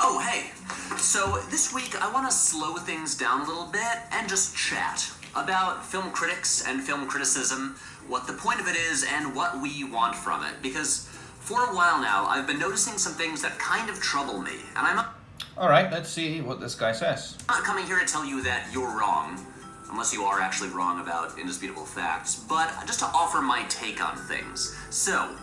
Oh, hey. So this week I want to slow things down a little bit and just chat about film critics and film criticism, what the point of it is, and what we want from it. Because for a while now, I've been noticing some things that kind of trouble me, and I'm Alright, let's see what this guy says. not coming here to tell you that you're wrong, unless you are actually wrong about indisputable facts, but just to offer my take on things. So,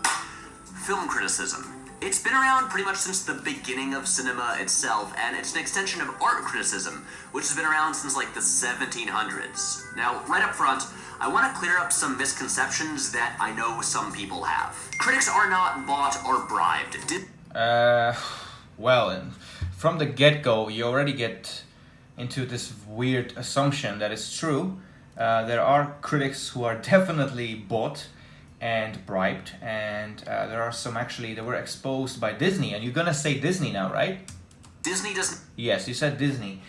film criticism. It's been around pretty much since the beginning of cinema itself, and it's an extension of art criticism, which has been around since like the 1700s. Now, right up front, I want to clear up some misconceptions that I know some people have. Critics are not bought or bribed. Well, from the get-go, you already get into this weird assumption that it's true. There are critics who are definitely bought and bribed, and there are some actually that were exposed by Disney. And you're gonna say Disney now, right? Disney doesn't... Yes, you said Disney.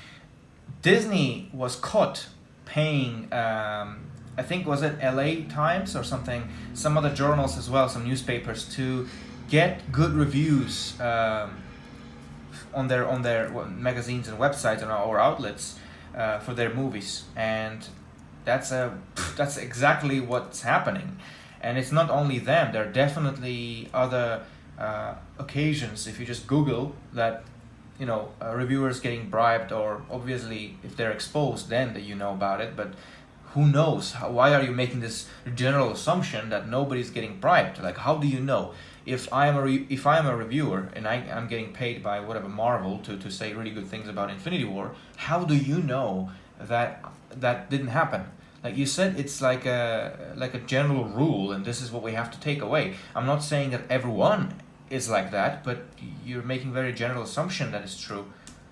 Disney was caught paying, I think was it LA Times or something, some other journals as well, some newspapers, to get good reviews on their magazines and websites or outlets for their movies, and that's exactly what's happening. And it's not only them. There are definitely other occasions. If you just Google that, reviewers getting bribed, or obviously if they're exposed, then that you know about it. But who knows? Why are you making this general assumption that nobody's getting bribed? Like, how do you know? If I am a reviewer and I'm getting paid by whatever Marvel to say really good things about Infinity War, how do you know that didn't happen? Like you said, it's like a general rule, and this is what we have to take away. I'm not saying that everyone is like that, but you're making very general assumption that it's true.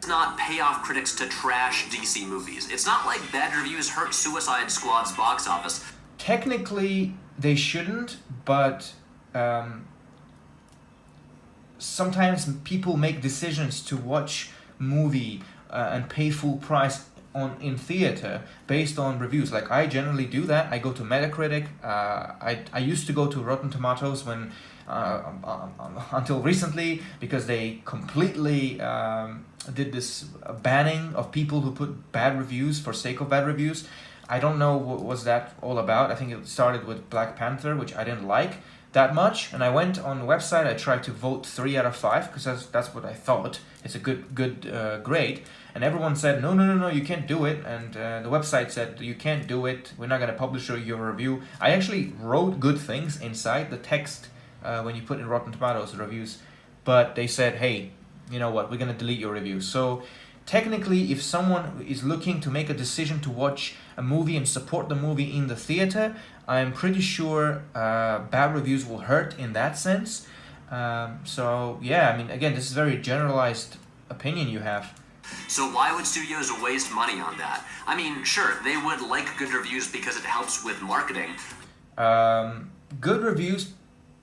Not pay off critics to trash DC movies. It's not like bad reviews hurt Suicide Squad's box office. Technically, they shouldn't, but sometimes people make decisions to watch movie and pay full price in theater based on reviews. Like, I generally do that. I go to Metacritic. I used to go to Rotten Tomatoes when until recently, because they completely did this banning of people who put bad reviews for sake of bad reviews. I don't know what was that all about. I think it started with Black Panther, which I didn't like that much, and I went on the website. I tried to vote 3 out of 5 because that's what I thought. It's a good grade, and everyone said no, you can't do it. And the website said you can't do it. We're not gonna publish your review. I actually wrote good things inside the text when you put in Rotten Tomatoes reviews, but they said, hey, you know what? We're gonna delete your review. So technically, if someone is looking to make a decision to watch a movie and support the movie in the theater, I'm pretty sure bad reviews will hurt in that sense. So yeah, I mean, again, this is very generalized opinion you have. So why would studios waste money on that? I mean, sure, they would like good reviews because it helps with marketing. Good reviews,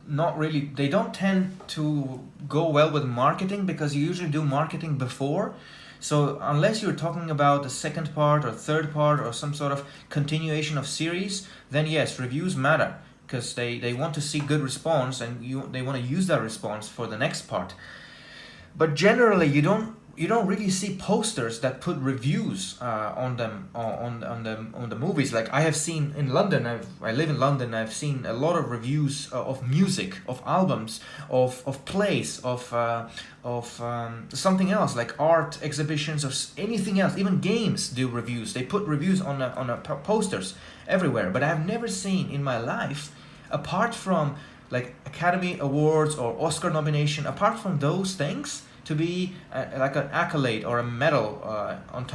not really. They don't tend to go well with marketing because you usually do marketing before. So unless you're talking about the second part or third part or some sort of continuation of series, then yes, reviews matter because they want to see good response, and they want to use that response for the next part. But generally, you don't really see posters that put reviews on them on the movies. Like, I have seen in London. I live in London. I've seen a lot of reviews of music, of albums, of plays, of something else like art exhibitions or anything else. Even games do reviews. They put reviews on posters everywhere. But I've never seen in my life, apart from like Academy Awards or Oscar nomination, apart from those things, to be like an accolade or a medal on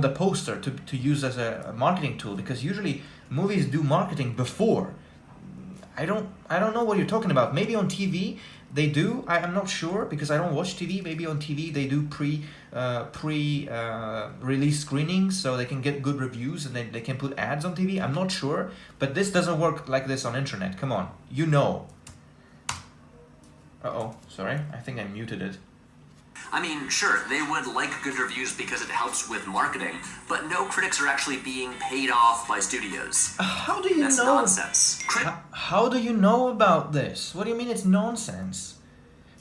the poster to use as a marketing tool, because usually movies do marketing before. I don't know what you're talking about. Maybe on TV they do. I'm not sure because I don't watch TV. Maybe on TV they do pre-release screenings so they can get good reviews and then they can put ads on TV. I'm not sure, but this doesn't work like this on internet. Come on, you know. Uh-oh, sorry, I think I muted it. I mean, sure, they would like good reviews because it helps with marketing, but no critics are actually being paid off by studios. How do you That's know? nonsense. How do you know about this? What do you mean it's nonsense?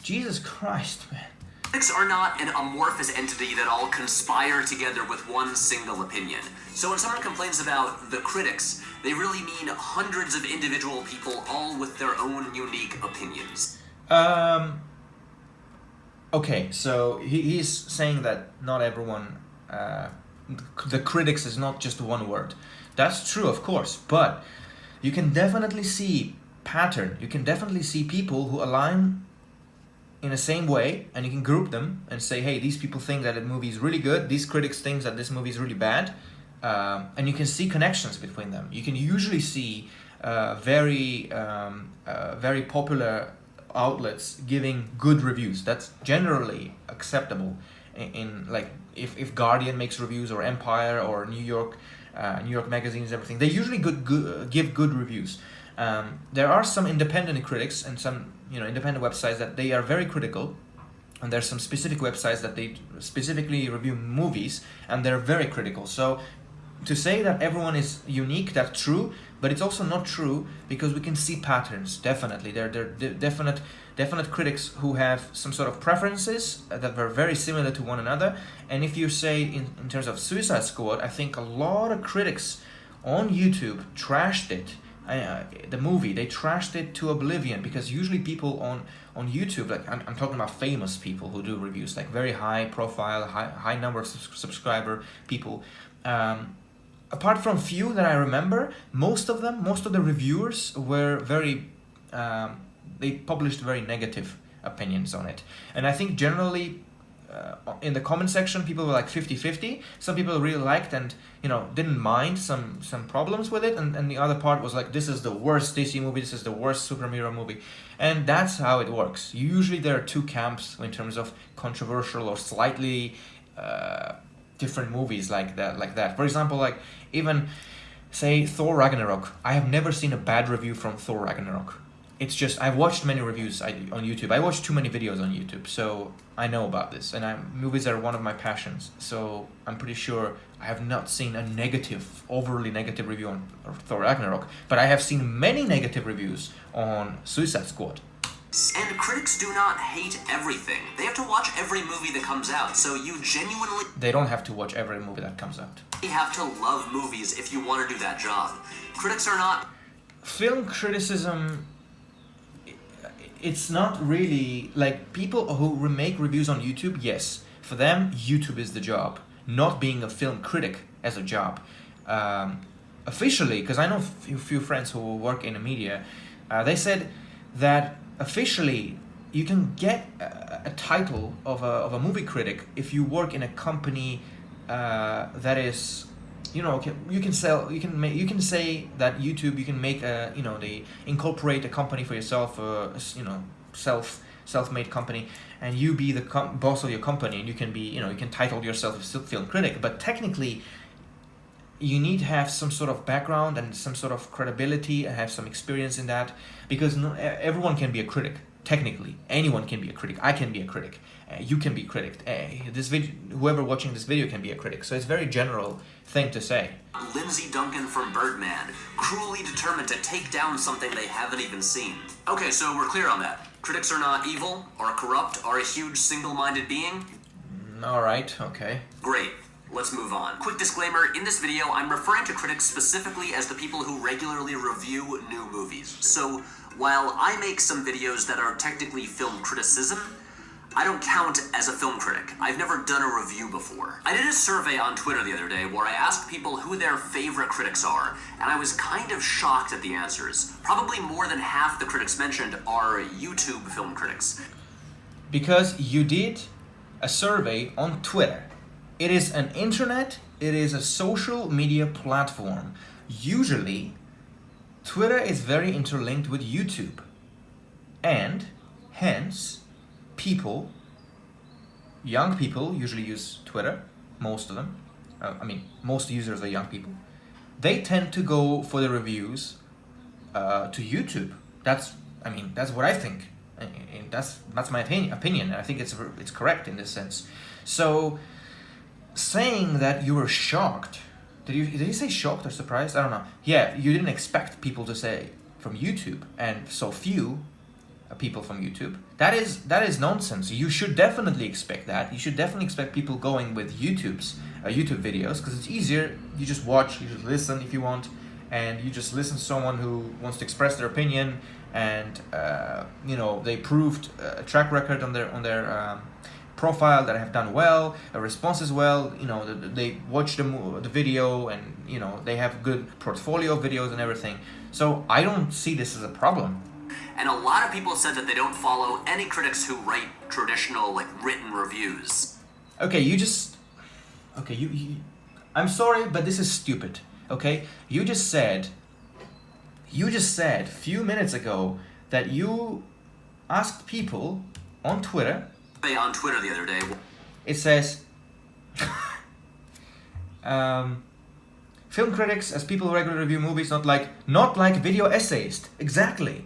Jesus Christ, man. Critics are not an amorphous entity that all conspire together with one single opinion. So when someone complains about the critics, they really mean hundreds of individual people, all with their own unique opinions. Okay, so he's saying that not everyone, the critics is not just one word. That's true, of course, but you can definitely see pattern. You can definitely see people who align in the same way, and you can group them and say, hey, these people think that the movie is really good, these critics think that this movie is really bad, and you can see connections between them. You can usually see very popular outlets giving good reviews. That's generally acceptable in like if Guardian makes reviews, or Empire, or New York magazines, everything. They usually give good reviews. There are some independent critics and some independent websites that they are very critical, and there's some specific websites that they specifically review movies and they're very critical. So to say that everyone is unique, that's true, but it's also not true, because we can see patterns. Definitely, there are definite critics who have some sort of preferences that were very similar to one another. And if you say in terms of Suicide Squad, I think a lot of critics on YouTube trashed it. The movie, they trashed it to oblivion, because usually people on YouTube, like I'm talking about famous people who do reviews, like very high profile, high number of subscriber people. Apart from few that I remember, most of the reviewers were very, they published very negative opinions on it. And I think generally in the comment section, people were like 50-50. Some people really liked and didn't mind some problems with it, and the other part was like, this is the worst DC movie, this is the worst superhero movie. And that's how it works. Usually there are two camps in terms of controversial or slightly different movies like that. For example, like even say Thor Ragnarok. I have never seen a bad review from Thor Ragnarok. It's just, I've watched many reviews on YouTube. I watch too many videos on YouTube, so I know about this. And movies are one of my passions, so I'm pretty sure I have not seen a overly negative review on Thor Ragnarok, but I have seen many negative reviews on Suicide Squad. And critics do not hate everything. They have to watch every movie that comes out, so you genuinely... They don't have to watch every movie that comes out. You have to love movies if you want to do that job. Critics are not... Film criticism... It's not really like people who make reviews on YouTube. Yes, for them YouTube is the job, not being a film critic as a job. Officially, because I know a few friends who work in the media, they said that officially you can get a title of a movie critic if you work in a company that is, you can say that YouTube, you can make they incorporate a company for yourself, self-made company, and you be the boss of your company, and you can be, you can title yourself a film critic, but technically you need to have some sort of background and some sort of credibility and have some experience in that, because everyone can be a critic. Technically, anyone can be a critic. I can be a critic. You can be a critic. Whoever watching this video can be a critic. So it's a very general thing to say. Lindsay Duncan from Birdman, cruelly determined to take down something they haven't even seen. Okay, so we're clear on that. Critics are not evil, or corrupt, or a huge single-minded being? Alright, okay. Great. Let's move on. Quick disclaimer, in this video, I'm referring to critics specifically as the people who regularly review new movies. So, while I make some videos that are technically film criticism, I don't count as a film critic. I've never done a review before. I did a survey on Twitter the other day where I asked people who their favorite critics are, and I was kind of shocked at the answers. Probably more than half the critics mentioned are YouTube film critics. Because you did a survey on Twitter. It is an internet, it is a social media platform. Usually, Twitter is very interlinked with YouTube. And, hence, young people usually use Twitter, most of them. Most users are young people. They tend to go for the reviews to YouTube. That's what I think. And that's my opinion. I think it's correct in this sense. So, saying that you were shocked, did you say shocked or surprised? I don't know. Yeah, you didn't expect people to say from YouTube, and so few people from YouTube. That is nonsense. You should definitely expect that. You should definitely expect people going with YouTube videos, because it's easier. You just watch, you just listen if you want, and you just listen to someone who wants to express their opinion, and they proved a track record on their profile that have done well, a response as well. They watch the video, and they have good portfolio of videos and everything. So I don't see this as a problem. And a lot of people said that they don't follow any critics who write traditional, written reviews. Okay, you I'm sorry, but this is stupid. Okay, you just said a few minutes ago that you asked people on Twitter. On Twitter the other day. It says, film critics as people who regularly review movies, not like video essayist. Exactly.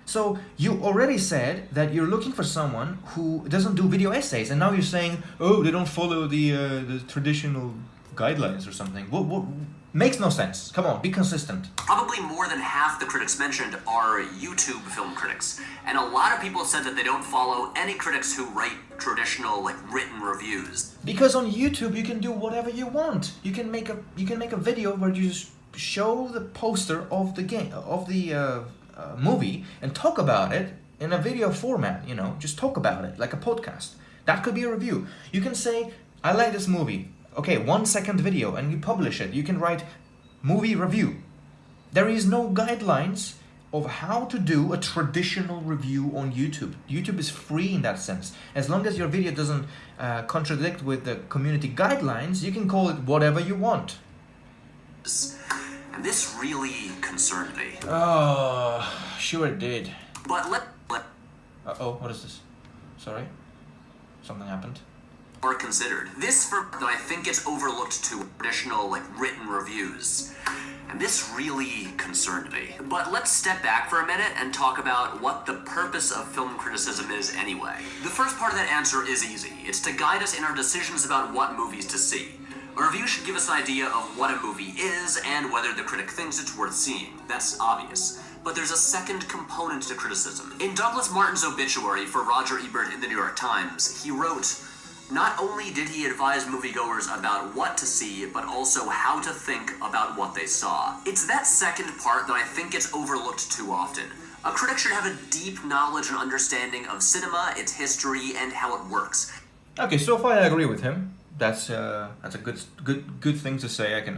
So you already said that you're looking for someone who doesn't do video essays, and now you're saying, oh, they don't follow the traditional guidelines or something. What makes no sense. Come on, be consistent. Probably more than half the critics mentioned are YouTube film critics, and a lot of people said that they don't follow any critics who write traditional, written reviews. Because on YouTube you can do whatever you want. You can make a video where you just show the poster of the game of the movie and talk about it in a video format. Just talk about it like a podcast. That could be a review. You can say, I like this movie. Okay, 1 second video, and you publish it. You can write movie review. There is no guidelines of how to do a traditional review on YouTube. YouTube is free in that sense. As long as your video doesn't contradict with the community guidelines, you can call it whatever you want. And this really concerned me. Oh, sure it did. But Uh-oh, what is this? Sorry? Something happened. Or considered. This, though I think it's overlooked to traditional, written reviews. And this really concerned me. But let's step back for a minute and talk about what the purpose of film criticism is anyway. The first part of that answer is easy. It's to guide us in our decisions about what movies to see. A review should give us an idea of what a movie is and whether the critic thinks it's worth seeing. That's obvious. But there's a second component to criticism. In Douglas Martin's obituary for Roger Ebert in the New York Times, he wrote, not only did he advise moviegoers about what to see, but also how to think about what they saw. It's that second part that I think gets overlooked too often. A critic should have a deep knowledge and understanding of cinema, its history, and how it works. Okay, so far I agree with him. That's a good thing to say. I can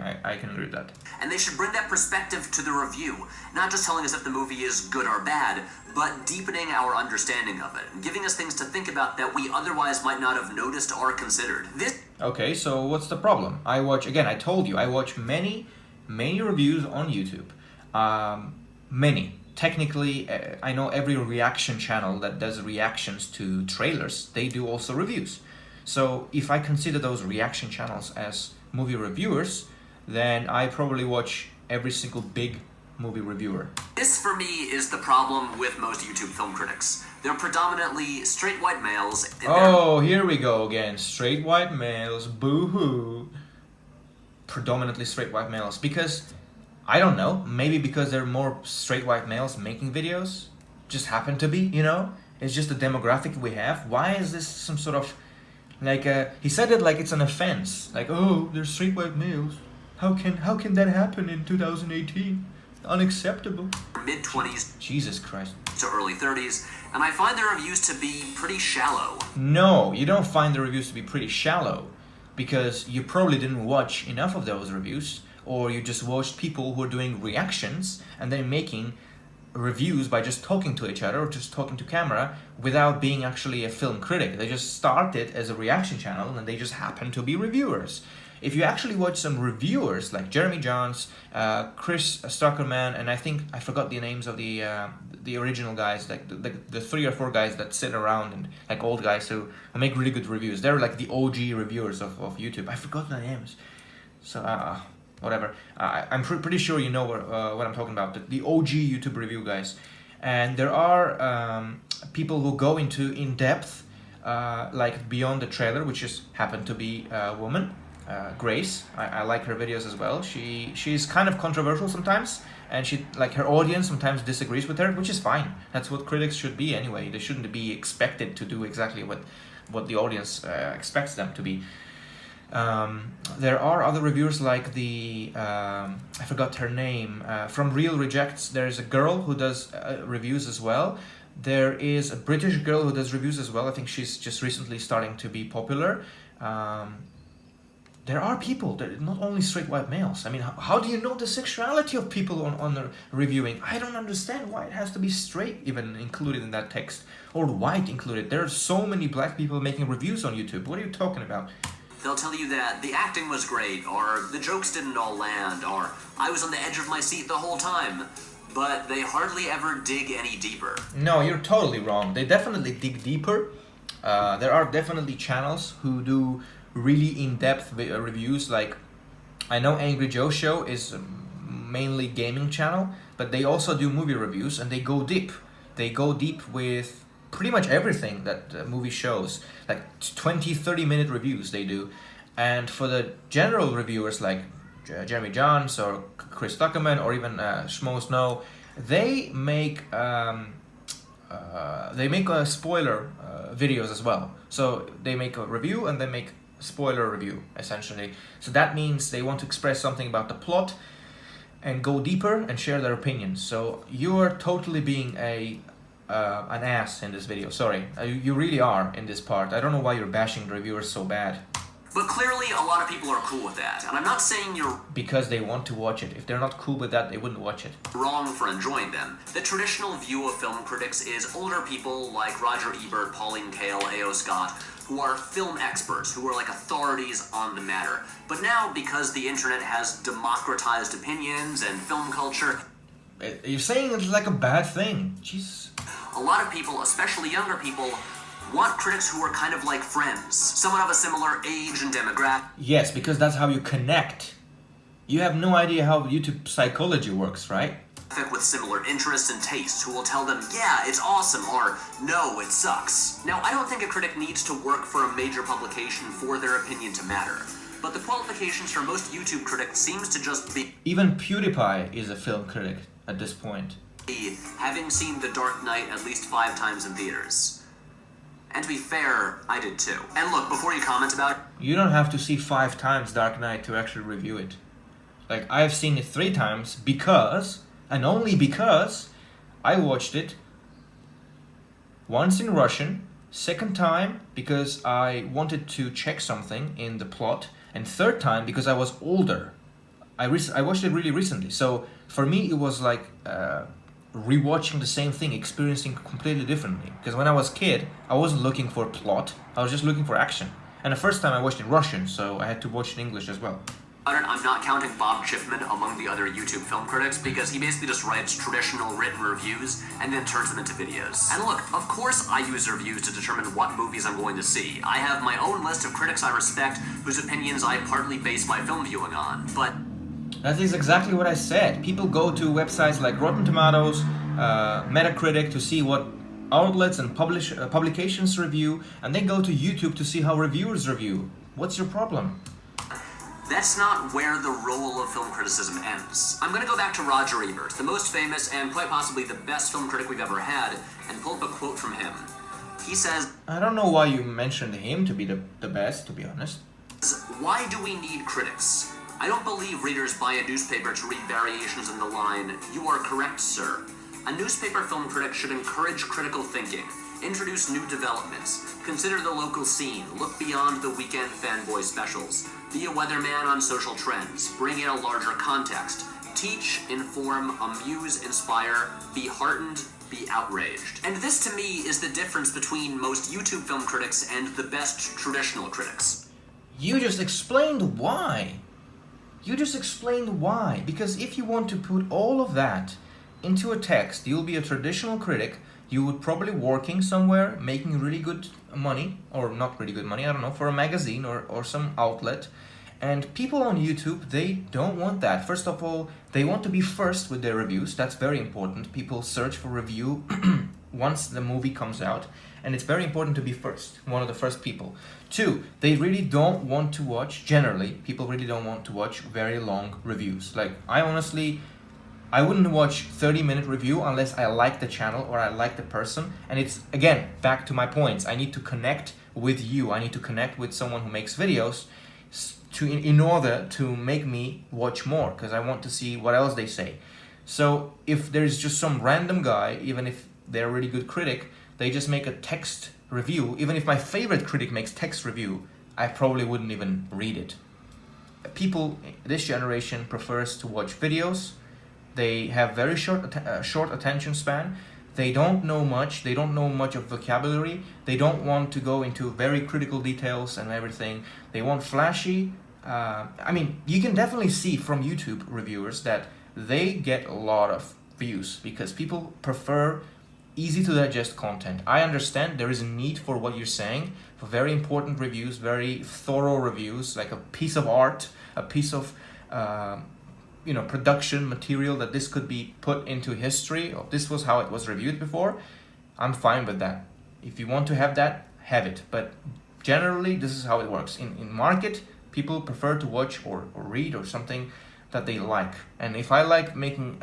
agree with that. And they should bring that perspective to the review, not just telling us if the movie is good or bad, but deepening our understanding of it, and giving us things to think about that we otherwise might not have noticed or considered. Okay, so what's the problem? I watch many reviews on YouTube. Many. Technically, I know every reaction channel that does reactions to trailers, they do also reviews. So if I consider those reaction channels as movie reviewers, then I probably watch every single big movie reviewer. This, for me, is the problem with most YouTube film critics. They're predominantly straight white males. Oh, here we go again. Straight white males, boo-hoo. Predominantly straight white males. Because, I don't know, maybe because there are more straight white males making videos? Just happen to be, It's just the demographic we have. Why is this some sort of... he said it like it's an offense. Like, oh, they're straight white males. How can that happen in 2018? Unacceptable. Mid-20s. Jesus Christ. To early 30s, and I find the reviews to be pretty shallow. No, you don't find the reviews to be pretty shallow, because you probably didn't watch enough of those reviews, or you just watched people who are doing reactions and then making reviews by just talking to each other or just talking to camera without being actually a film critic. They just started as a reaction channel and they just happen to be reviewers. If you actually watch some reviewers like Jeremy Johns, Chris Stuckerman, and I forgot the names of the original guys, like the 3 or 4 guys that sit around and like old guys who make really good reviews. They're like the OG reviewers of YouTube. I forgot their names. So whatever. I'm pretty sure you know what I'm talking about. The OG YouTube review guys. And there are people who go into in depth, like beyond the trailer, which just happened to be a woman. Grace. I like her videos as well. She's kind of controversial sometimes, and her audience sometimes disagrees with her, which is fine. That's what critics should be anyway. They shouldn't be expected to do exactly what the audience expects them to be. There are other reviewers like I forgot her name, from Real Rejects. There's a girl who does reviews as well. There is a British girl who does reviews as well. I think she's just recently starting to be popular. There are people, not only straight white males. I mean, how do you know the sexuality of people on the reviewing? I don't understand why it has to be straight even included in that text, or white included. There are so many black people making reviews on YouTube. What are you talking about? They'll tell you that the acting was great, or the jokes didn't all land, or I was on the edge of my seat the whole time. But they hardly ever dig any deeper. No, you're totally wrong. They definitely dig deeper. There are definitely channels who do really in-depth reviews. Like, I know Angry Joe Show is mainly gaming channel, but they also do movie reviews, and they go deep. They go deep with pretty much everything that the movie shows, like 20-30 minute reviews they do. And for the general reviewers like Jeremy Johns or Chris Tuckerman or even Schmo Snow, they make spoiler videos as well. So they make a review and they make spoiler review essentially. So that means they want to express something about the plot and go deeper and share their opinions. So you are totally being an ass in this video. Sorry, you really are in this part. I don't know why you're bashing the reviewers so bad. But clearly a lot of people are cool with that, and I'm not saying you're because they want to watch it. If they're not cool with that, they wouldn't watch it. Wrong for enjoying them. The traditional view of film critics is older people like Roger Ebert, Pauline Kael, A.O. Scott, who are film experts, who are like authorities on the matter. But now, because the internet has democratized opinions and film culture... You're saying it's like a bad thing. Jesus. A lot of people, especially younger people, want critics who are kind of like friends, someone of a similar age and demographic. Yes, because that's how you connect. You have no idea how YouTube psychology works, right? With similar interests and tastes, who will tell them, yeah, it's awesome, or no, it sucks. Now, I don't think a critic needs to work for a major publication for their opinion to matter, but the qualifications for most YouTube critics seems to just be... Even PewDiePie is a film critic at this point. Having seen The Dark Knight at least 5 times in theaters. And to be fair, I did too. And look, before you comment about it... You don't have to see 5 times Dark Knight to actually review it. Like, I've seen it 3 times because, and only because, I watched it once in Russian, second time because I wanted to check something in the plot, and third time because I was older. I watched it really recently, so for me it was like rewatching the same thing, experiencing completely differently. Because when I was a kid, I wasn't looking for plot, I was just looking for action. And the first time I watched in Russian, so I had to watch it in English as well. I'm not counting Bob Chipman among the other YouTube film critics because he basically just writes traditional written reviews and then turns them into videos. And look, of course I use reviews to determine what movies I'm going to see. I have my own list of critics I respect whose opinions I partly base my film viewing on, but... That is exactly what I said. People go to websites like Rotten Tomatoes, Metacritic to see what outlets and publications review, and they go to YouTube to see how reviewers review. What's your problem? That's not where the role of film criticism ends. I'm gonna go back to Roger Ebert, the most famous and quite possibly the best film critic we've ever had, and pull up a quote from him. He says, I don't know why you mentioned him to be the best, to be honest. Why do we need critics? I don't believe readers buy a newspaper to read variations in the line, "You are correct, sir." A newspaper film critic should encourage critical thinking, introduce new developments, consider the local scene, look beyond the weekend fanboy specials, be a weatherman on social trends, bring in a larger context, teach, inform, amuse, inspire, be heartened, be outraged. And this to me is the difference between most YouTube film critics and the best traditional critics. You just explained why. Because if you want to put all of that into a text, you'll be a traditional critic. You would probably working somewhere, making really good money, or not really good money, I don't know, for a magazine or some outlet. And people on YouTube, they don't want that. First of all, they want to be first with their reviews. That's very important. People search for review once the movie comes out, and it's very important to be first, one of the first people. Two, they really don't want to watch, generally, people really don't want to watch very long reviews. Like, I wouldn't watch 30-minute review unless I like the channel or I like the person. And it's, again, back to my points. I need to connect with you. I need to connect with someone who makes videos in order to make me watch more, because I want to see what else they say. So if there's just some random guy, even if they're a really good critic, they just make a text review. Even if my favorite critic makes text review, I probably wouldn't even read it. People, this generation prefers to watch videos. They have very short attention span. They don't know much. They don't know much of vocabulary. They don't want to go into very critical details and everything. They want flashy. I mean, you can definitely see from YouTube reviewers that they get a lot of views because people prefer easy to digest content. I understand there is a need for what you're saying, for very important reviews, very thorough reviews, like a piece of art, a piece of production material that this could be put into history, or this was how it was reviewed before. I'm fine with that. If you want to have that, have it. But generally, this is how it works. In market, people prefer to watch or read or something that they like. And if I like watching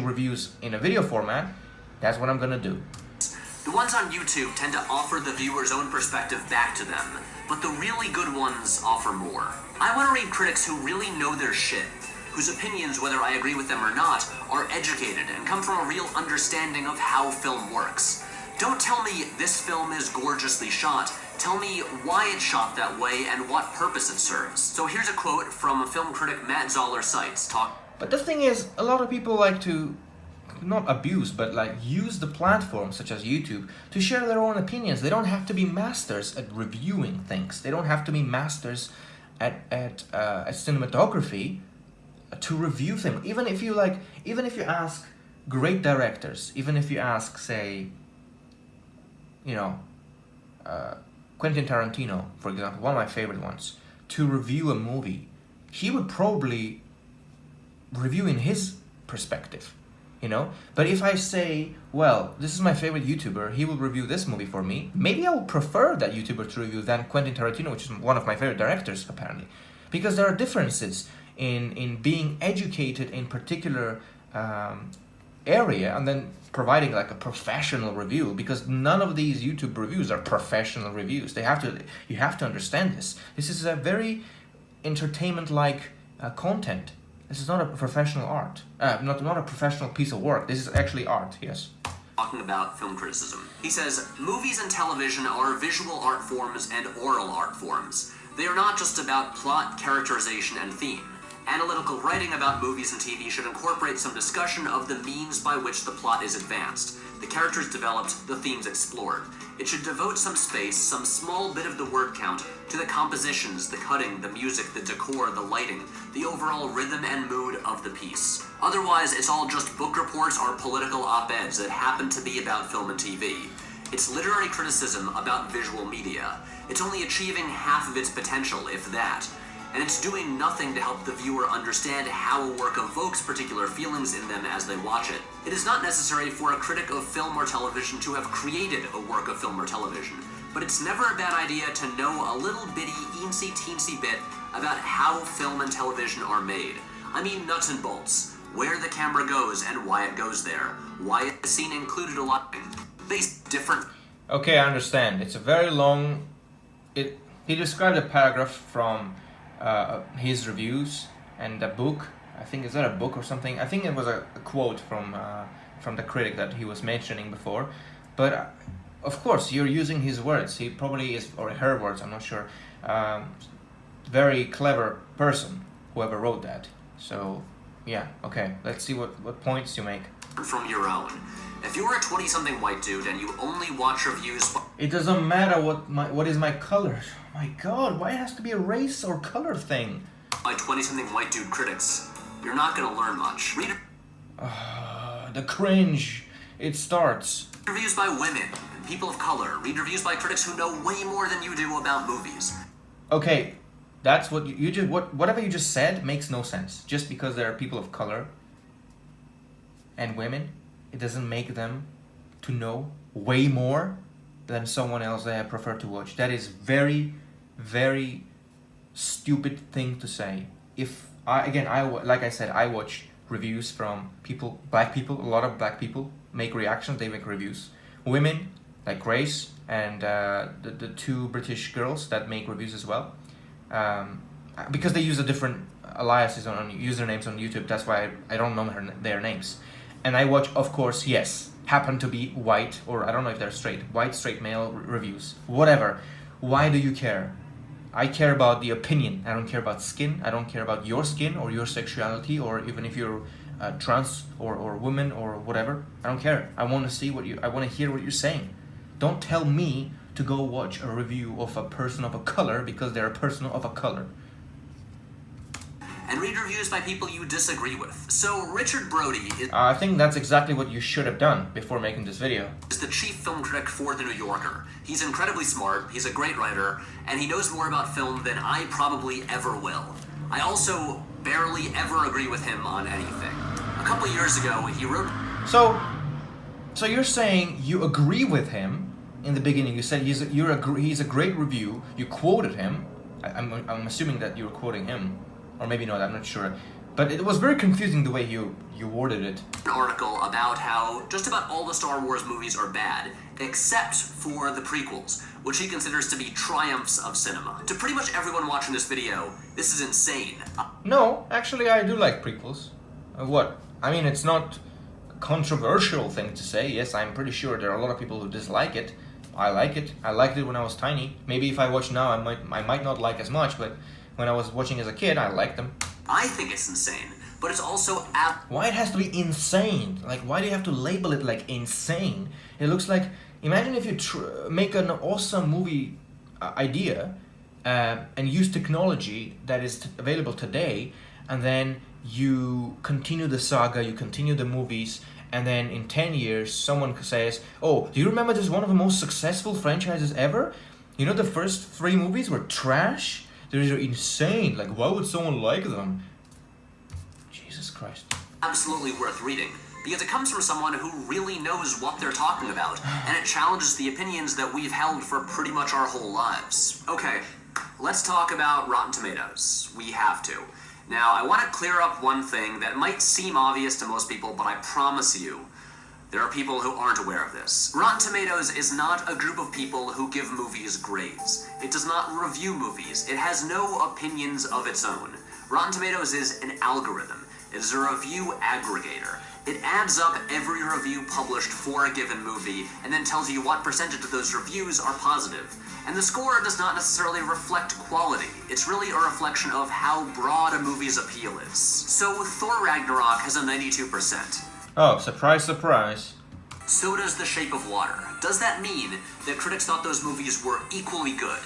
reviews in a video format, that's what I'm gonna do. The ones on YouTube tend to offer the viewer's own perspective back to them, but the really good ones offer more. I want to read critics who really know their shit, whose opinions, whether I agree with them or not, are educated and come from a real understanding of how film works. Don't tell me this film is gorgeously shot. Tell me why it's shot that way and what purpose it serves. So here's a quote from film critic Matt Zoller Seitz. But the thing is, a lot of people like to not abuse, but like use the platform such as YouTube to share their own opinions. They don't have to be masters at reviewing things. They don't have to be masters at cinematography to review things. Even if you ask great directors, even if you ask, say, Quentin Tarantino, for example, one of my favorite ones, to review a movie, he would probably review in his perspective. But if I say, well, this is my favorite YouTuber, he will review this movie for me, maybe I would prefer that YouTuber to review than Quentin Tarantino, which is one of my favorite directors, apparently. Because there are differences in being educated in particular area and then providing like a professional review, because none of these YouTube reviews are professional reviews. You have to understand this. This is a very entertainment-like content. This is not a professional art, not a professional piece of work. This is actually art, yes. Talking about film criticism. He says, movies and television are visual art forms and oral art forms. They are not just about plot, characterization, and theme. Analytical writing about movies and TV should incorporate some discussion of the means by which the plot is advanced, the characters developed, the themes explored. It should devote some space, some small bit of the word count, to the compositions, the cutting, the music, the decor, the lighting, the overall rhythm and mood of the piece. Otherwise, it's all just book reports or political op-eds that happen to be about film and TV. It's literary criticism about visual media. It's only achieving half of its potential, if that. And it's doing nothing to help the viewer understand how a work evokes particular feelings in them as they watch it. It is not necessary for a critic of film or television to have created a work of film or television, but it's never a bad idea to know a little bitty, eensy-teensy bit about how film and television are made. I mean nuts and bolts, where the camera goes and why it goes there, why a scene included a lot of different... Okay, I understand. It's a very long... He described a paragraph from his reviews and a book. I think, is that a book or something? I think it was a quote from the critic that he was mentioning before. But of course, you're using his words. He probably is, or her words, I'm not sure. Very clever person, whoever wrote that. So, yeah, okay. Let's see what points you make. From your own. If you're a 20-something white dude and you only watch reviews... It doesn't matter what is my color. My God, why it has to be a race or color thing? By 20-something white dude critics, you're not gonna learn much. Read the cringe. It starts. Reviews by women, people of color. Read reviews by critics who know way more than you do about movies. Okay, that's what you just... Whatever you just said makes no sense. Just because there are people of color and women it doesn't make them to know way more than someone else that I prefer to watch. That is very, very stupid thing to say. If like I said, I watch reviews from people, black people, a lot of black people make reactions, they make reviews. Women, like Grace, and the two British girls that make reviews as well. Because they use a different aliases on usernames on YouTube, that's why I don't know their names. And I watch, of course, yes, happen to be white, or I don't know if they're straight, white straight male reviews, whatever. Why do you care? I care about the opinion. I don't care about skin. I don't care about your skin or your sexuality, or even if you're trans or woman or whatever. I don't care. I want to see I want to hear what you're saying. Don't tell me to go watch a review of a person of a color because they're a person of a color. And read reviews by people you disagree with. So Richard Brody is I think that's exactly what you should have done before making this video. the chief film critic for The New Yorker. He's incredibly smart, he's a great writer, and he knows more about film than I probably ever will. I also barely ever agree with him on anything. A couple years ago, he wrote... So you're saying you agree with him in the beginning. You said he's a great review. You quoted him. I'm assuming that you were quoting him. Or maybe not, I'm not sure. But it was very confusing the way you worded it. An article about how just about all the Star Wars movies are bad, except for the prequels, which he considers to be triumphs of cinema. To pretty much everyone watching this video, this is insane. No, actually I do like prequels. What? I mean, it's not a controversial thing to say. Yes, I'm pretty sure there are a lot of people who dislike it. I like it. I liked it when I was tiny. Maybe if I watch now, I might not like as much, but when I was watching as a kid, I liked them. I think it's insane, but it's also Why it has to be insane? Like, why do you have to label it like insane? It looks like, imagine if you make an awesome movie idea and use technology that is available today, and then you continue the saga, you continue the movies, and then in 10 years, someone says, oh, do you remember this is one of the most successful franchises ever? You know, the first 3 movies were trash? They're insane. Like, why would someone like them? Jesus Christ. Absolutely worth reading, because it comes from someone who really knows what they're talking about, and it challenges the opinions that we've held for pretty much our whole lives. Okay, let's talk about Rotten Tomatoes. We have to. Now, I want to clear up one thing that might seem obvious to most people, but I promise you, there are people who aren't aware of this. Rotten Tomatoes is not a group of people who give movies grades. It does not review movies. It has no opinions of its own. Rotten Tomatoes is an algorithm. It is a review aggregator. It adds up every review published for a given movie and then tells you what percentage of those reviews are positive. And the score does not necessarily reflect quality. It's really a reflection of how broad a movie's appeal is. So Thor Ragnarok has a 92%. Oh, surprise, surprise. So does The Shape of Water. Does that mean that critics thought those movies were equally good?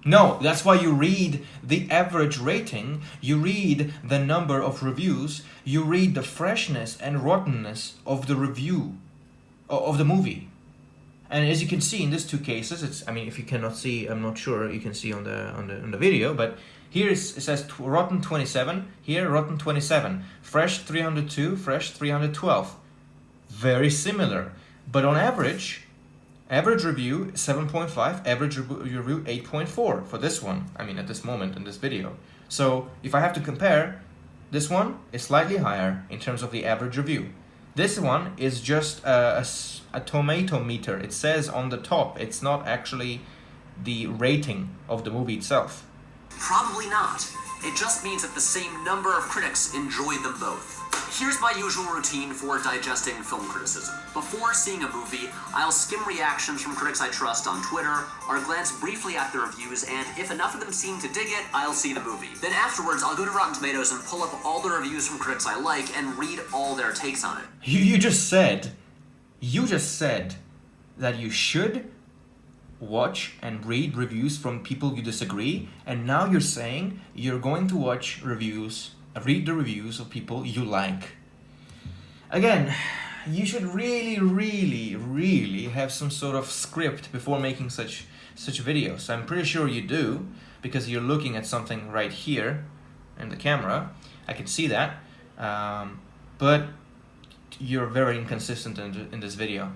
No, that's why you read the average rating, you read the number of reviews, you read the freshness and rottenness of the review of the movie. And as you can see in these 2 cases, it's, I mean, if you cannot see, I'm not sure you can see on the video, but here it says Rotten 27, here Rotten 27, Fresh 302, Fresh 312. Very similar, but on average review 7.5, average review 8.4 for this one, I mean at this moment in this video. So if I have to compare, this one is slightly higher in terms of the average review. This one is just a tomato meter. It says on the top, it's not actually the rating of the movie itself. Probably not. It just means that the same number of critics enjoyed them both. Here's my usual routine for digesting film criticism. Before seeing a movie, I'll skim reactions from critics I trust on Twitter, or glance briefly at the reviews, and if enough of them seem to dig it, I'll see the movie. Then afterwards, I'll go to Rotten Tomatoes and pull up all the reviews from critics I like and read all their takes on it. You just said that you should watch and read reviews from people you disagree, and now you're saying you're going to read the reviews of people you like. Again, you should really have some sort of script before making such videos. I'm pretty sure you do, because you're looking at something right here in the camera. I can see that. But you're very inconsistent in this video.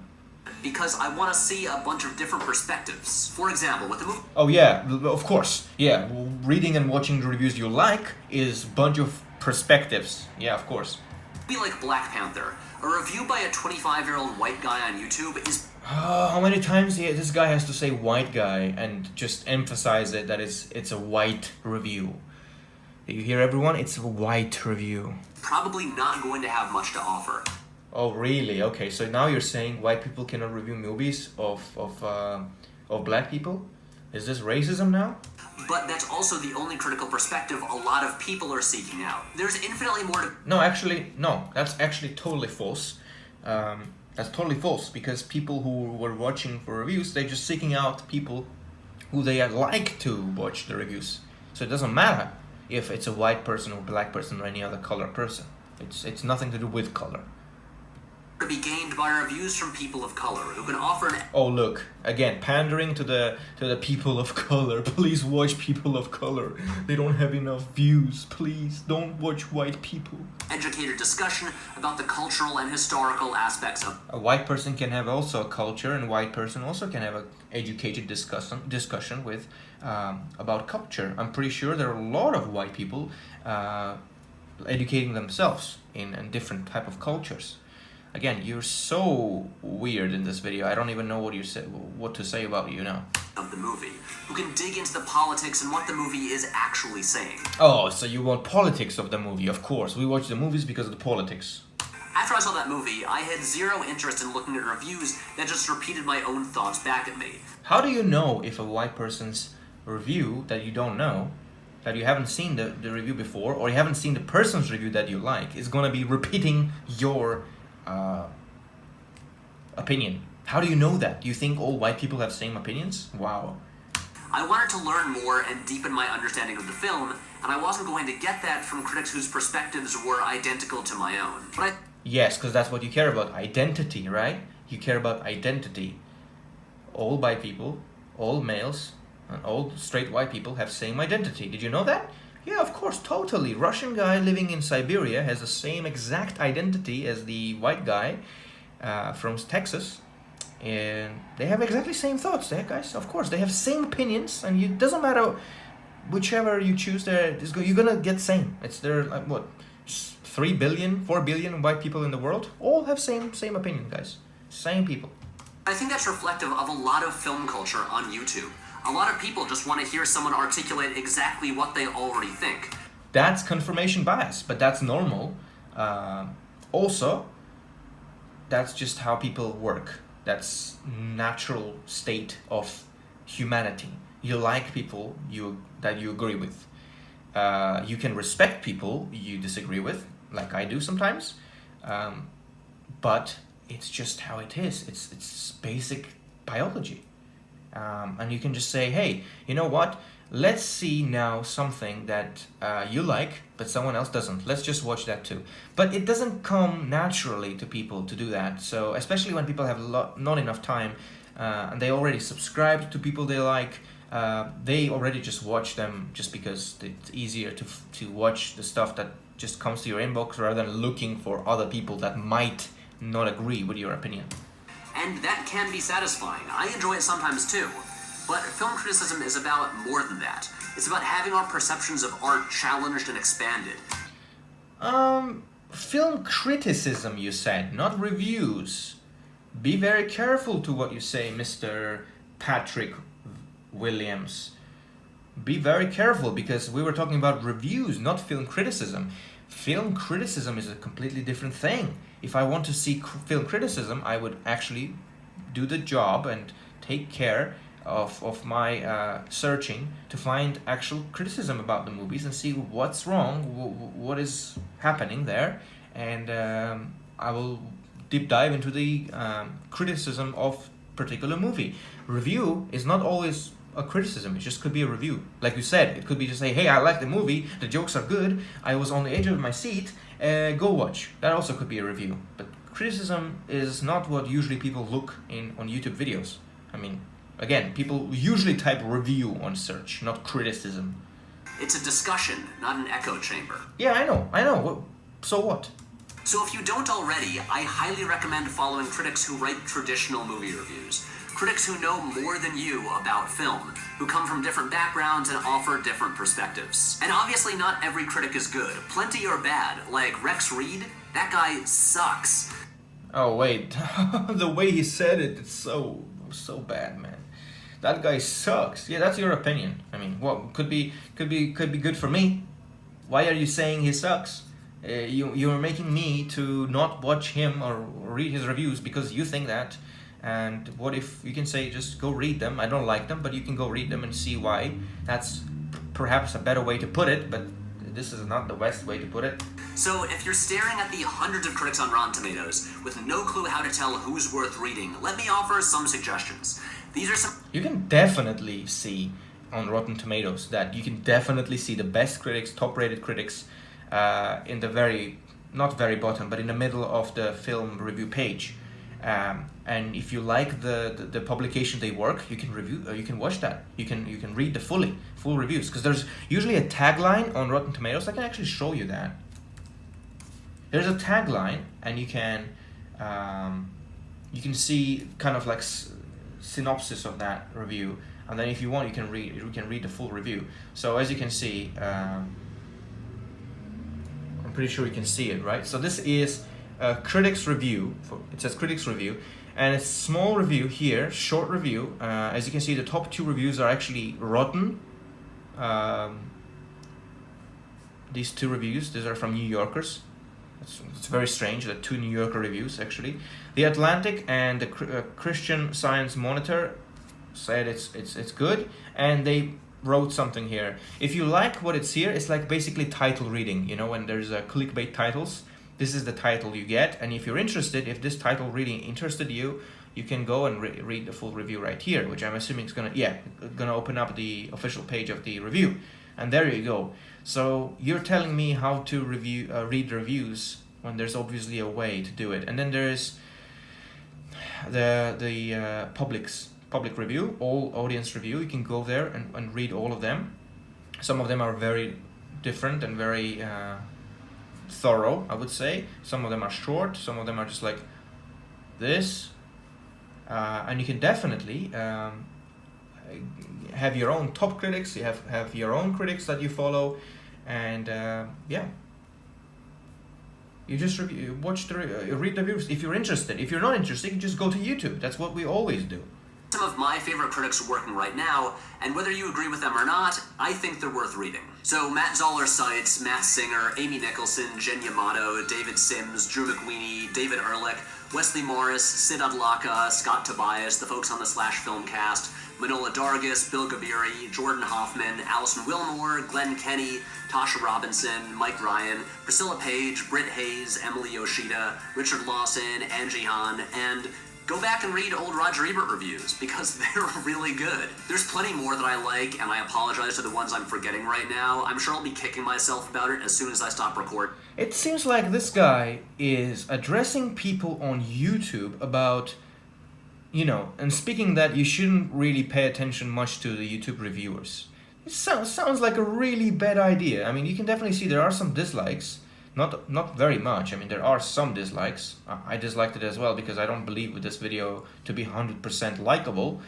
Because I want to see a bunch of different perspectives. For example, with the movie Oh yeah, of course. Yeah, reading and watching the reviews you like is a bunch of perspectives. Yeah, of course. like Black Panther, a review by a 25-year-old white guy on YouTube is How many times this guy has to say white guy and just emphasize it that it's a white review. You hear everyone? It's a white review. probably not going to have much to offer. Oh really? Okay, so now you're saying white people cannot review movies of black people? Is this racism now? But that's also the only critical perspective a lot of people are seeking out. There's infinitely more to... No, actually, no. That's actually totally false. That's totally false because people who were watching for reviews, they're just seeking out people who they like to watch the reviews. So it doesn't matter if it's a white person or black person or any other color person. It's nothing to do with color. to be gained by reviews from people of color who can offer an... Oh look, again, pandering to the people of color. Please watch people of color. They don't have enough views. Please don't watch white people. educated discussion about the cultural and historical aspects of... A white person can have also a culture, and a white person also can have an educated discussion with about culture. I'm pretty sure there are a lot of white people educating themselves in different type of cultures. Again, you're so weird in this video. I don't even know what to say about you now. Of the movie, who can dig into the politics and what the movie is actually saying. Oh, so you want politics of the movie? Of course, we watch the movies because of the politics. After I saw that movie, I had zero interest in looking at reviews that just repeated my own thoughts back at me. How do you know if a white person's review that you don't know, that you haven't seen the review before, or you haven't seen the person's review that you like, is going to be repeating your opinion? How do you know that? Do you think all white people have same opinions? Wow. I wanted to learn more and deepen my understanding of the film, and I wasn't going to get that from critics whose perspectives were identical to my own. But Yes, because that's what you care about. Identity, right? You care about identity. All white people, all males, and all straight white people have same identity. Did you know that? Yeah, of course, totally. Russian guy living in Siberia has the same exact identity as the white guy from Texas. And they have exactly same thoughts there, guys. Of course, they have same opinions, and it doesn't matter whichever you choose. You're gonna get same. It's there, like what, 3 billion, 4 billion white people in the world, all have same opinion, guys. Same people. I think that's reflective of a lot of film culture on YouTube. A lot of people just want to hear someone articulate exactly what they already think. That's confirmation bias, but that's normal. Also, that's just how people work. That's natural state of humanity. You like people that you agree with. You can respect people you disagree with, like I do sometimes. But it's just how it is. It's basic biology. And you can just say, hey, you know what? Let's see now something that you like, but someone else doesn't. Let's just watch that too. But it doesn't come naturally to people to do that. So especially when people have not enough time and they already subscribed to people they like, they already just watch them just because it's easier to watch the stuff that just comes to your inbox rather than looking for other people that might not agree with your opinion. And that can be satisfying. I enjoy it sometimes too. But film criticism is about more than that. It's about having our perceptions of art challenged and expanded. Film criticism, you said, not reviews. Be very careful to what you say, Mr. Patrick Willems. Be very careful, because we were talking about reviews, not film criticism. Film criticism is a completely different thing. If I want to see film criticism, I would actually do the job and take care of my searching to find actual criticism about the movies and see what's wrong, what is happening there, and I will deep dive into the criticism of particular movie. Review is not always a criticism, it just could be a review. Like you said, it could be to say, hey, I like the movie, the jokes are good, I was on the edge of my seat, go watch. That also could be a review. But criticism is not what usually people look on YouTube videos. I mean, again, people usually type review on search, not criticism. It's a discussion, not an echo chamber. Yeah, I know. So what? So if you don't already, I highly recommend following critics who write traditional movie reviews. Critics who know more than you about film, who come from different backgrounds and offer different perspectives. And obviously not every critic is good. Plenty are bad, like Rex Reed. That guy sucks. Oh wait, the way he said it, it's so bad, man. That guy sucks. Yeah, that's your opinion. I mean, what could be good for me? Why are you saying he sucks? You're making me to not watch him or read his reviews because you think that. And what if you can say just go read them? I don't like them, but you can go read them and see why. That's perhaps a better way to put it, but this is not the best way to put it. So if you're staring at the hundreds of critics on Rotten Tomatoes with no clue how to tell who's worth reading, let me offer some suggestions. These are some... You can definitely see on Rotten Tomatoes that you can definitely see the best critics, top-rated critics, in the not very bottom, but in the middle of the film review page. And if you like the publication they work, you can review, you can watch that. You can read the full reviews, because there's usually a tagline on Rotten Tomatoes. I can actually show you that. There's a tagline, and you can see kind of like synopsis of that review, and then if you want, you can read the full review. So as you can see, I'm pretty sure you can see it, right? So this is a critic's review. It says critics review, and it's small review here, short review. As you can see, the top 2 reviews are actually rotten. These 2 reviews, these are from New Yorkers. It's very strange that 2 New Yorker reviews actually. The Atlantic and the Christian Science Monitor said it's good, and they wrote something here. If you like what it's here, it's like basically title reading. You know, when there's clickbait titles, this is the title you get. And if you're interested, if this title reading interested you, you can go and read the full review right here, which I'm assuming is gonna open up the official page of the review. And there you go. So you're telling me how to read reviews when there's obviously a way to do it. And then there's the public review, all audience review. You can go there and read all of them. Some of them are very different and very thorough, I would say. Some of them are short, some of them are just like this. And you can definitely have your own top critics, you have your own critics that you follow, and yeah. You just read the reviews if you're interested. If you're not interested, you just go to YouTube. That's what we always do. Some of my favorite critics working right now, and whether you agree with them or not, I think they're worth reading. So Matt Zoller cites Matt Singer, Amy Nicholson, Jen Yamato, David Sims, Drew McWeeny, David Ehrlich, Wesley Morris, Sid Adlaka, Scott Tobias, the folks on the Slash Filmcast, Manola Dargis, Bill Gaviri, Jordan Hoffman, Allison Wilmore, Glenn Kenny, Tasha Robinson, Mike Ryan, Priscilla Page, Britt Hayes, Emily Yoshida, Richard Lawson, Angie Han, and go back and read old Roger Ebert reviews, because they're really good. There's plenty more that I like, and I apologize to the ones I'm forgetting right now. I'm sure I'll be kicking myself about it as soon as I stop recording. It seems like this guy is addressing people on YouTube about, you know, and speaking that you shouldn't really pay attention much to the YouTube reviewers. It sounds like a really bad idea. I mean, you can definitely see there are some dislikes. Not very much. I mean, there are some dislikes. I disliked it as well because I don't believe with this video to be 100% likable,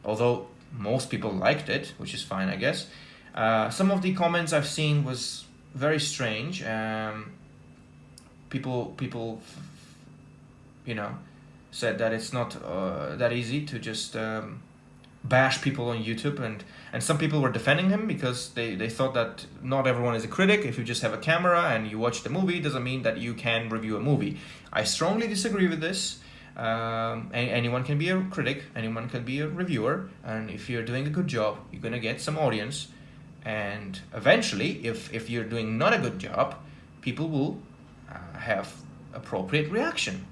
although most people liked it, which is fine, I guess. Some of the comments I've seen was very strange. People, you know, said that it's not that easy to just bash people on YouTube, and some people were defending him because they thought that not everyone is a critic. If you just have a camera and you watch the movie, doesn't mean that you can review a movie. I strongly disagree with this. Anyone can be a critic, anyone can be a reviewer, and if you're doing a good job, you're gonna get some audience, and eventually, if you're doing not a good job, people will have appropriate reaction.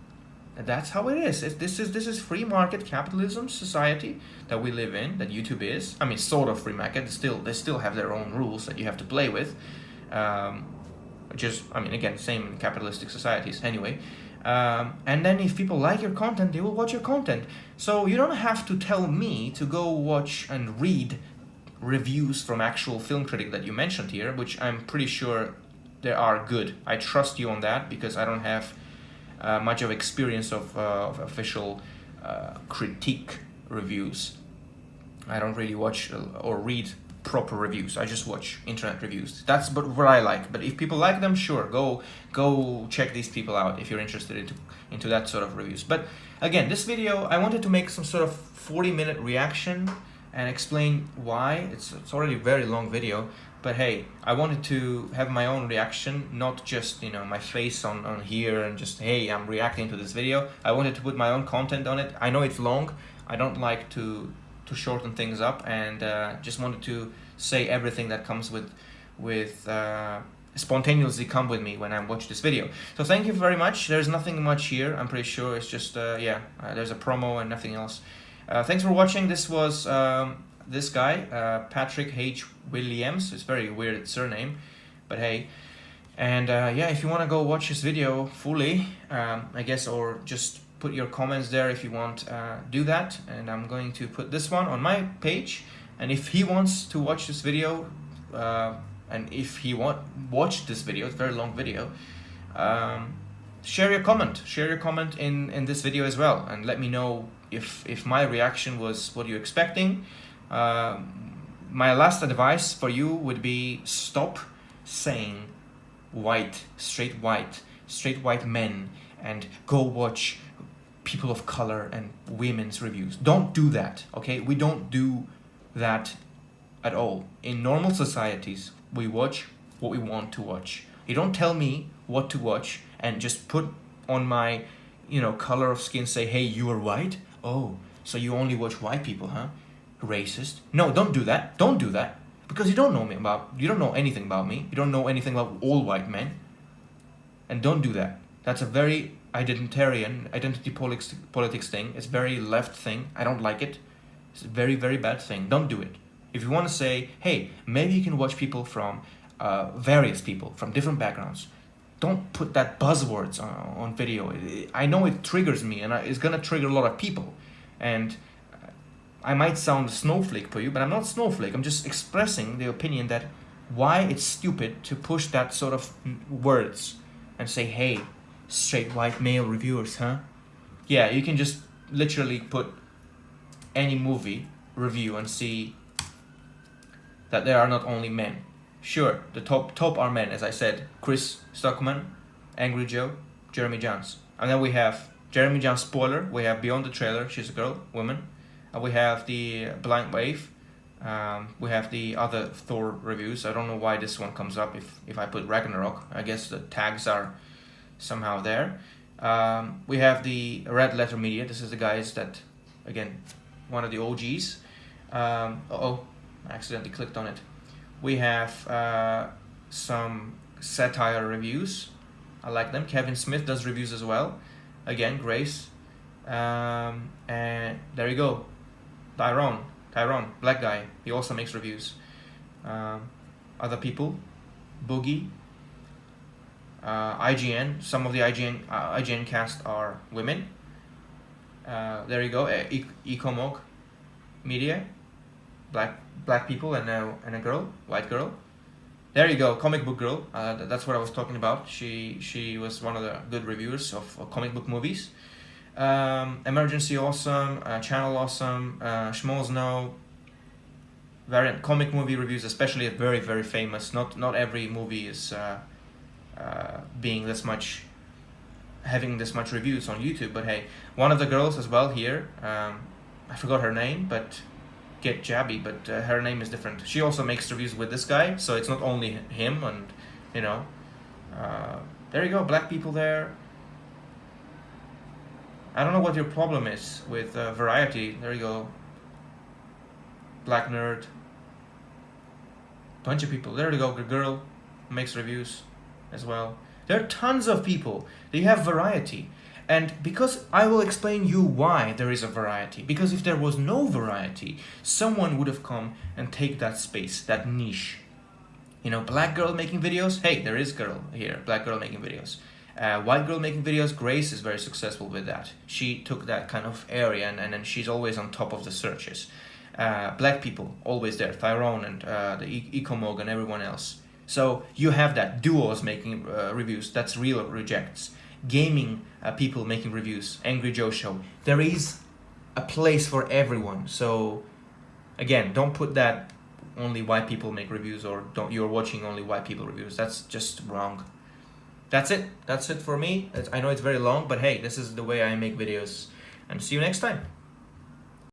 And that's how it is. This is free market capitalism society that we live in, that YouTube is. I mean, sort of free market. They still have their own rules that you have to play with. Which is, I mean, again, same in capitalistic societies anyway. And then if people like your content, they will watch your content. So you don't have to tell me to go watch and read reviews from actual film critic that you mentioned here, which I'm pretty sure they are good. I trust you on that because I don't have much of experience of official critique reviews. I don't really watch or read proper reviews. I just watch internet reviews. That's what I like. But if people like them, sure, go check these people out if you're interested into that sort of reviews. But again, this video, I wanted to make some sort of 40-minute reaction and explain why. It's already a very long video, but hey, I wanted to have my own reaction, not just, you know, my face on here and just, hey, I'm reacting to this video. I wanted to put my own content on it. I know it's long. I don't like to shorten things up, and just wanted to say everything that comes with spontaneously come with me when I watch this video. So thank you very much. There's nothing much here. I'm pretty sure it's just there's a promo and nothing else. Thanks for watching. This was this guy, Patrick H. Willems. It's a very weird surname, but hey. And yeah, if you want to go watch this video fully, I guess, or just put your comments there if you want, do that. And I'm going to put this one on my page. And if he wants to watch this video, and if he watched this video, it's a very long video, share your comment in this video as well, and let me know if my reaction was what you're expecting. My last advice for you would be stop saying straight white men and go watch people of color and women's reviews. Don't do that, okay? We don't do that at all. In normal societies, we watch what we want to watch. You don't tell me what to watch and just put on my, you know, color of skin, say, hey, you are white? Oh, so you only watch white people, huh? Racist. No, don't do that. Don't do that. Because you don't know anything about me. You don't know anything about all white men. And don't do that. That's a very identity politics thing. It's very left thing. I don't like it. It's a very, very bad thing. Don't do it. If you want to say, hey, maybe you can watch people from various people from different backgrounds, don't put that buzzwords on video. I know it triggers me, and it's gonna trigger a lot of people. And I might sound a snowflake for you, but I'm not a snowflake. I'm just expressing the opinion that why it's stupid to push that sort of words and say, hey, straight white male reviewers, huh? Yeah, you can just literally put any movie review and see that there are not only men. Sure, the top are men, as I said. Chris Stockman, Angry Joe, Jeremy Jahns. And then we have Jeremy Jahns, spoiler, we have Beyond the Trailer, she's a girl, woman. And we have the Blind Wave. We have the other Thor reviews. I don't know why this one comes up if I put Ragnarok. I guess the tags are somehow there. We have the Red Letter Media. This is the guys that, again, one of the OGs. I accidentally clicked on it. We have some satire reviews. I like them. Kevin Smith does reviews as well. Again, Grace. And there you go. Tyrone, black guy. He also makes reviews. Other people. Boogie. IGN. Some of the IGN cast are women. There you go. Ecomog Media. Black people and a girl, white girl. There you go, Comic Book Girl. That's what I was talking about. She was one of the good reviewers of comic book movies. Emergency Awesome, Channel Awesome, Schmoes Know. Variant comic movie reviews, especially very, very famous. Not every movie is being this much, having this much reviews on YouTube. But hey, one of the girls as well here. I forgot her name, but Get Jabby, but her name is different. She also makes reviews with this guy, so it's not only him, and you know, there you go, black people there. I don't know what your problem is with variety. There you go, black nerd, bunch of people. There you go, good girl makes reviews as well. There are tons of people. They have variety. And because I will explain you why there is a variety. Because if there was no variety, someone would have come and take that space, that niche. You know, black girl making videos, hey, there is girl here, black girl making videos. White girl making videos, Grace is very successful with that. She took that kind of area and then she's always on top of the searches. Black people, always there, Tyrone and the Ecomog and everyone else. So you have that. Duos making reviews, that's real rejects. Gaming people making reviews, Angry Joe Show. There is a place for everyone. So again, don't put that only white people make reviews, or you're watching only white people reviews. That's just wrong. That's it for me. I know it's very long, but hey, this is the way I make videos, and see you next time.